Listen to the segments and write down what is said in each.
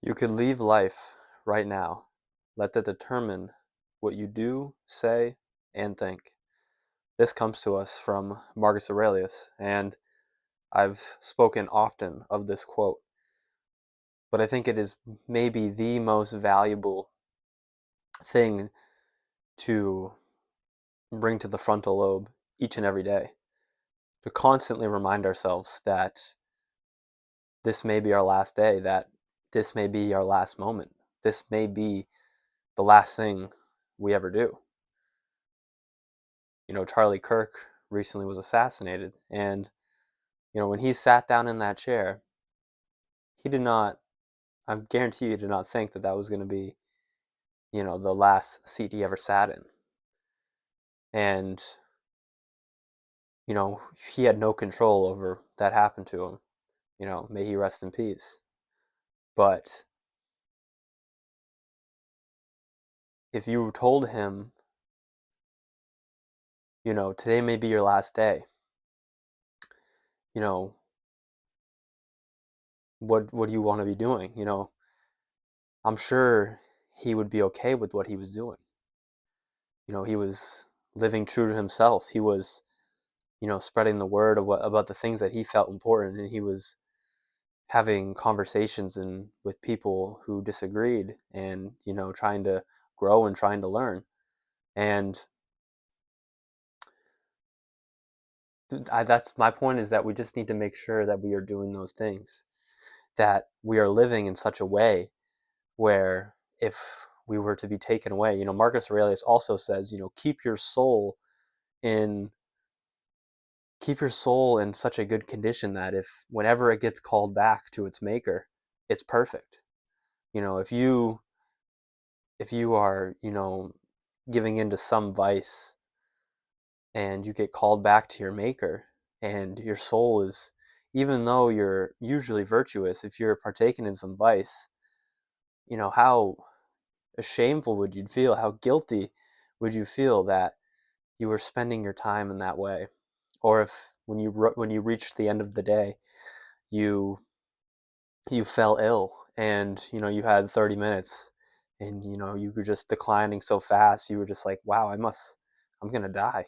You could leave life right now. Let that determine what you do, say, and think. This comes to us from Marcus Aurelius, and I've spoken often of this quote, but I think it is maybe the most valuable thing to bring to the frontal lobe each and every day. To constantly remind ourselves that this may be our last day, that this may be our last moment, this may be the last thing we ever do. Charlie Kirk recently was assassinated. And, when he sat down in that chair, he did not, I guarantee you, did not think that that was going to be, the last seat he ever sat in. And, he had no control over that happened to him. May he rest in peace. But if you told him, today may be your last day, you know, what do you want to be doing? I'm sure he would be okay with what he was doing. He was living true to himself. He was, spreading the word about the things that he felt important, and he was having conversations with people who disagreed, and trying to grow and trying to learn. And that's my point, is that we just need to make sure that we are doing those things, that we are living in such a way where if we were to be taken away, Marcus Aurelius also says, in keep your soul in such a good condition that if whenever it gets called back to its maker, it's perfect. If you are, giving into some vice, and you get called back to your maker, and your soul is, even though you're usually virtuous, if you're partaking in some vice, how shameful would you feel? How guilty would you feel that you were spending your time in that way? Or if when you reached the end of the day, you you fell ill, and you had 30 minutes, and you were just declining so fast, you were just like, wow, I'm gonna die.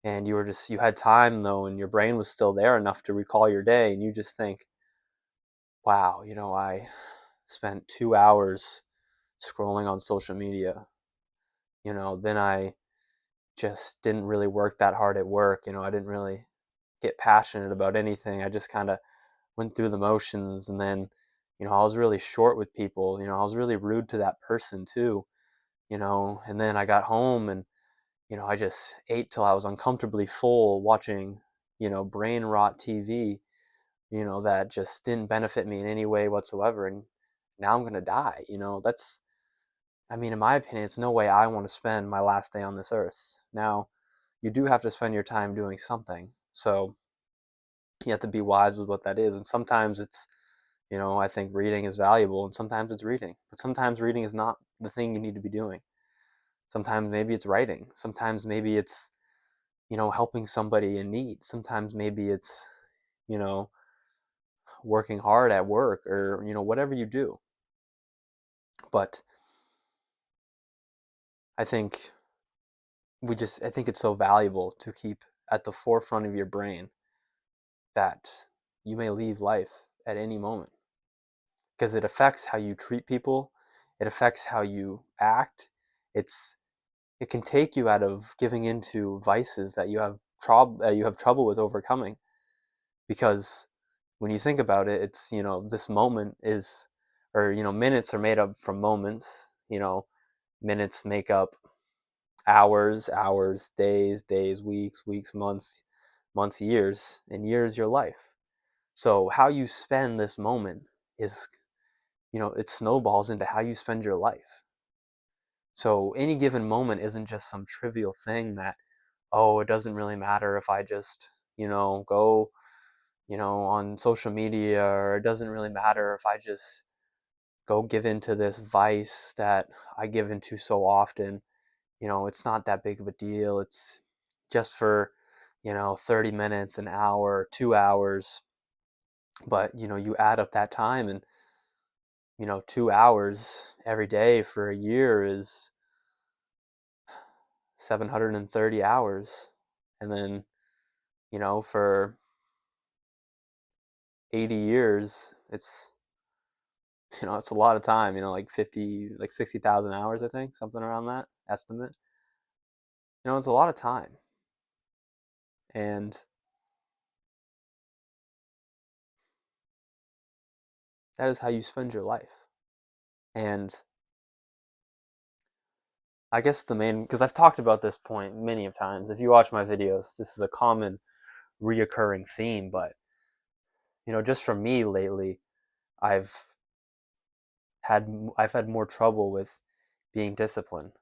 And you had time though, and your brain was still there enough to recall your day, and you just think, wow, I spent 2 hours scrolling on social media. Then I just didn't really work that hard at work. I didn't really get passionate about anything. I just kind of went through the motions. And then, I was really short with people. I was really rude to that person too. And then I got home, and I just ate till I was uncomfortably full, watching brain rot TV, that just didn't benefit me in any way whatsoever. And now I'm gonna die. That's, I mean, in my opinion, it's no way I want to spend my last day on this earth. Now, you do have to spend your time doing something. So you have to be wise with what that is. And sometimes it's, I think reading is valuable, and sometimes it's reading. But sometimes reading is not the thing you need to be doing. Sometimes maybe it's writing. Sometimes maybe it's, helping somebody in need. Sometimes maybe it's, you know, working hard at work, or, whatever you do. But I think I think it's so valuable to keep at the forefront of your brain that you may leave life at any moment, because it affects how you treat people. It affects how you act. It's it can take you out of giving into vices that you have trouble with overcoming. Because when you think about it, it's, this moment is, or, minutes are made up from moments. Minutes make up hours, days, weeks, months, years, and years your life. So how you spend this moment is, it snowballs into how you spend your life. So any given moment isn't just some trivial thing that, oh, it doesn't really matter if I just, go, on social media, or it doesn't really matter if I just go give into this vice that I give into so often. It's not that big of a deal. It's just for, 30 minutes, an hour, 2 hours. But, you add up that time, and 2 hours every day for a year is 730 hours. And then, for 80 years, it's a lot of time, like 60,000 hours, I think, something around that estimate. It's a lot of time. And that is how you spend your life. And I guess because I've talked about this point many of times. If you watch my videos, this is a common reoccurring theme. But, just for me lately, I've I've had more trouble with being disciplined,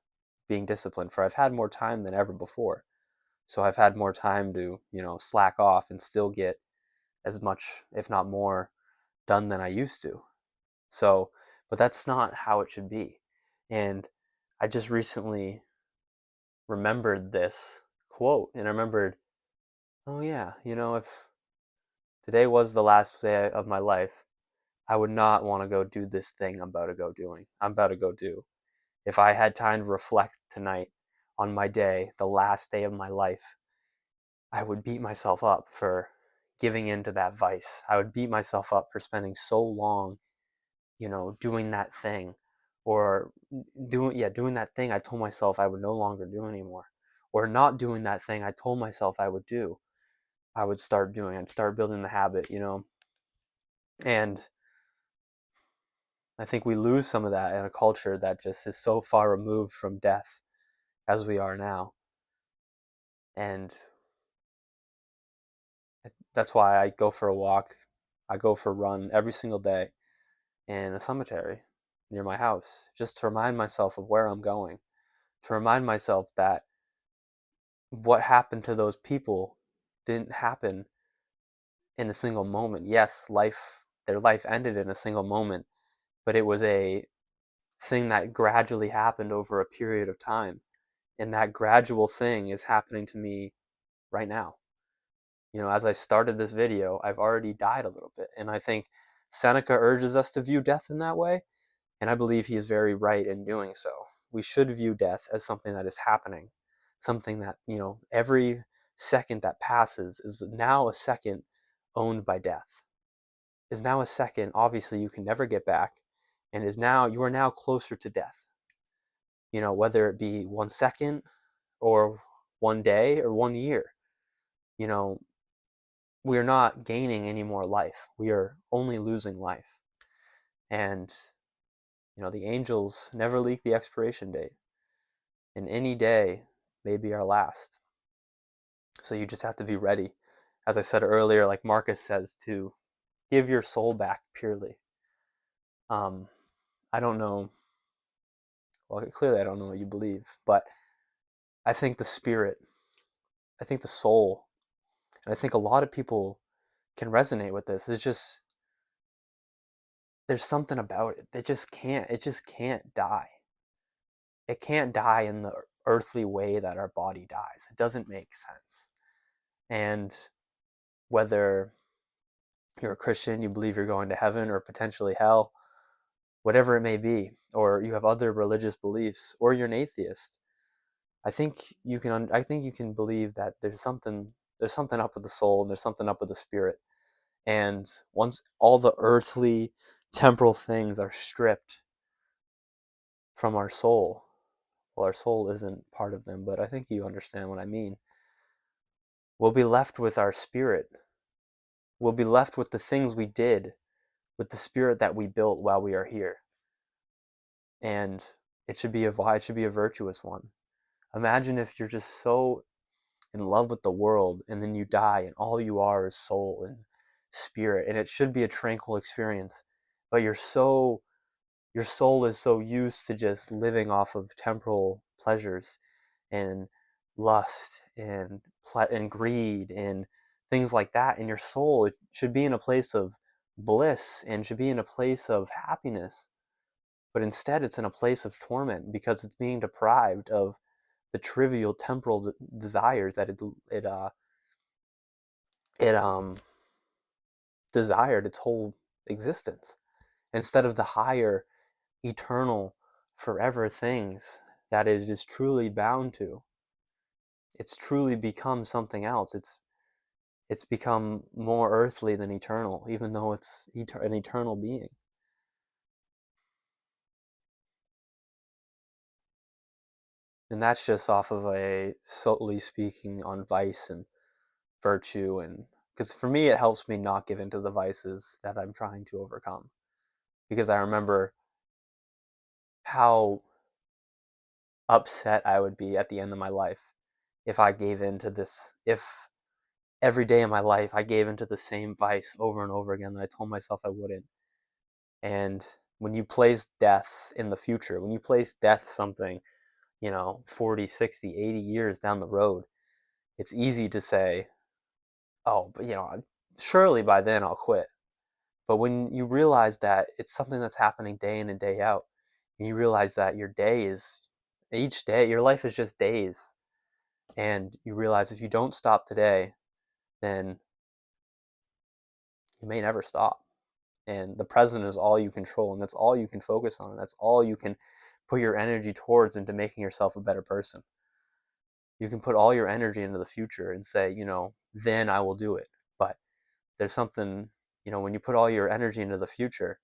for I've had more time than ever before. So I've had more time to, slack off and still get as much, if not more, done than I used to. So, but that's not how it should be. And I just recently remembered this quote, and I remembered, oh yeah, if today was the last day of my life, I would not want to go do this thing I'm about to go do. If I had time to reflect tonight on my day, the last day of my life, I would beat myself up for giving into that vice. I would beat myself up for spending so long, doing that thing, or doing that thing I told myself I would no longer do anymore, or not doing that thing I told myself I would do. I would start doing and start building the habit, and I think we lose some of that in a culture that just is so far removed from death as we are now. And that's why I go for a walk, I go for a run every single day in a cemetery near my house, just to remind myself of where I'm going, to remind myself that what happened to those people didn't happen in a single moment. Yes, their life ended in a single moment, but it was a thing that gradually happened over a period of time. And that gradual thing is happening to me right now. As I started this video, I've already died a little bit. And I think Seneca urges us to view death in that way. And I believe he is very right in doing so. We should view death as something that is happening, something that, every second that passes is now a second owned by death, is now a second, obviously, you can never get back, and you are now closer to death. Whether it be 1 second or 1 day or 1 year, you know, we are not gaining any more life. We are only losing life. And, the angels never leak the expiration date. And any day may be our last. So you just have to be ready. As I said earlier, like Marcus says, to give your soul back purely. Um, I don't know. Well, clearly I don't know what you believe, but I think the spirit, I think the soul, and I think a lot of people can resonate with this. It's just, there's something about it. It just can't die. It can't die in the earthly way that our body dies. It doesn't make sense. And whether you're a Christian, you believe you're going to heaven or potentially hell, whatever it may be, or you have other religious beliefs, or you're an atheist, I think you can believe that there's something up with the soul and there's something up with the spirit. And once all the earthly temporal things are stripped from our soul, well, our soul isn't part of them, but I think you understand what I mean. We'll be left with our spirit. We'll be left with the things we did, with the spirit that we built while we are here. And it should be a virtuous one. Imagine if you're just so in love with the world and then you die and all you are is soul and spirit, and it should be a tranquil experience, but your soul is so used to just living off of temporal pleasures and lust and greed and things like that, and your soul, it should be in a place of bliss and should be in a place of happiness, but instead it's in a place of torment because it's being deprived of the trivial temporal desires that it desired its whole existence. instead of the higher, eternal, forever things that it is truly bound to. It's truly become something else. It's become more earthly than eternal, even though it's an eternal being. And that's just off of a solely speaking on vice and virtue. And because for me, it helps me not give into the vices that I'm trying to overcome. Because I remember how upset I would be at the end of my life if I gave into this, if every day of my life I gave into the same vice over and over again that I told myself I wouldn't. And when you place death in the future, when you place death something, 40, 60, 80 years down the road, it's easy to say, oh, but surely by then I'll quit. But when you realize that it's something that's happening day in and day out, and you realize that each day, your life is just days. And you realize if you don't stop today, then you may never stop. And the present is all you control, and that's all you can focus on, and that's all you can put your energy towards into making yourself a better person. You can put all your energy into the future and say, then I will do it. But there's something, when you put all your energy into the future,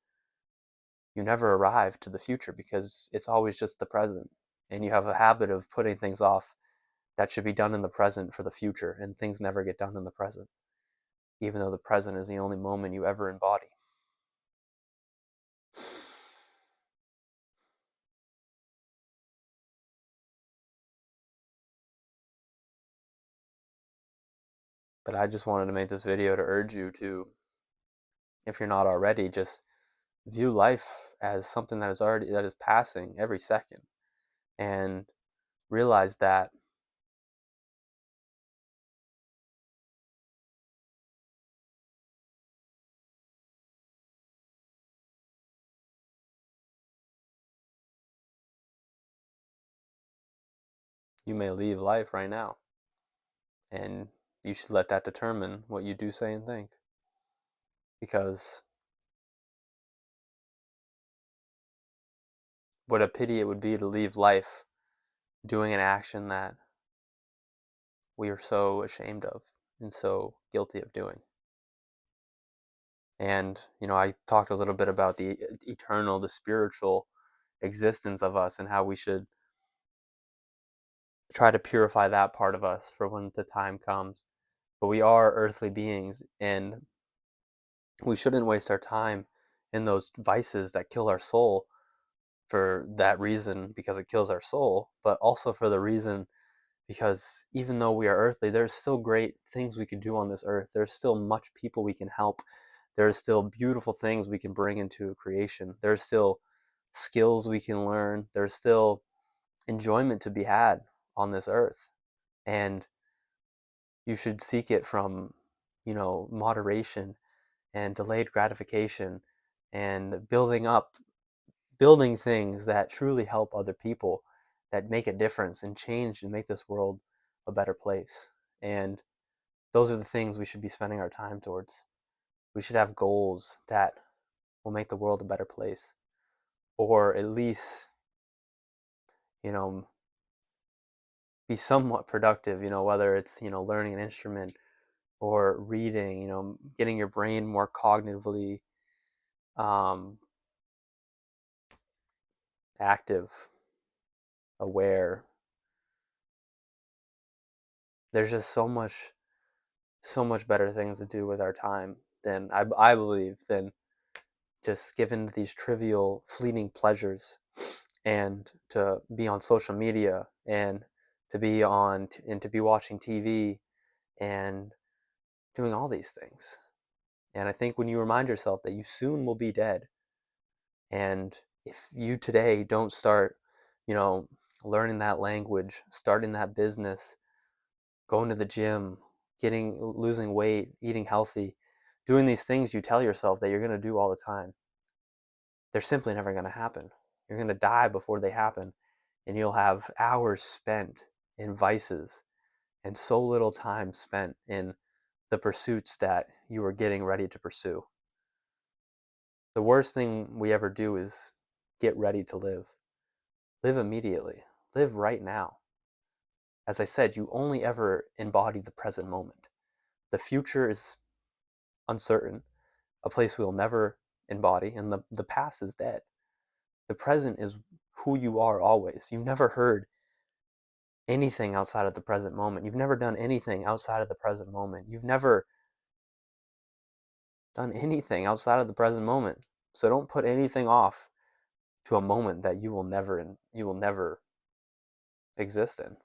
you never arrive to the future because it's always just the present. And you have a habit of putting things off that should be done in the present for the future, and things never get done in the present, even though the present is the only moment you ever embody. But I just wanted to make this video to urge you to, if you're not already, just view life as something that is passing every second, and realize that you may leave life right now, and you should let that determine what you do, say, and think. Because what a pity it would be to leave life doing an action that we are so ashamed of and so guilty of doing. And, I talked a little bit about the eternal, the spiritual existence of us, and how we should try to purify that part of us for when the time comes. But we are earthly beings, and we shouldn't waste our time in those vices that kill our soul for that reason, because it kills our soul, but also for the reason because even though we are earthly, there's still great things we can do on this earth. There's still much people we can help. There's still beautiful things we can bring into creation. There's still skills we can learn. There's still enjoyment to be had on this earth. And you should seek it from, moderation and delayed gratification, and building things that truly help other people, that make a difference and change and make this world a better place. And those are the things we should be spending our time towards. We should have goals that will make the world a better place, or at least, you know, be somewhat productive, whether it's, learning an instrument or reading, getting your brain more cognitively um, active, aware. There's just so much better things to do with our time than I believe than just given these trivial fleeting pleasures, and to be on social media, and to be watching TV and doing all these things. And I think when you remind yourself that you soon will be dead, and if you today don't start, you know learning that language, starting that business, going to the gym, losing weight, eating healthy, doing these things you tell yourself that you're going to do all the time, they're simply never going to happen. You're going to die before they happen, and you'll have hours spent in vices and so little time spent in the pursuits that you were getting ready to pursue. The worst thing we ever do is get ready to live. Live immediately. Live right now. As I said, you only ever embody the present moment. The future is uncertain, a place we'll never embody, and the past is dead. The present is who you are always. You've never heard anything outside of the present moment. You've never done anything outside of the present moment. You've never done anything outside of the present moment. So don't put anything off to a moment that you will never exist in.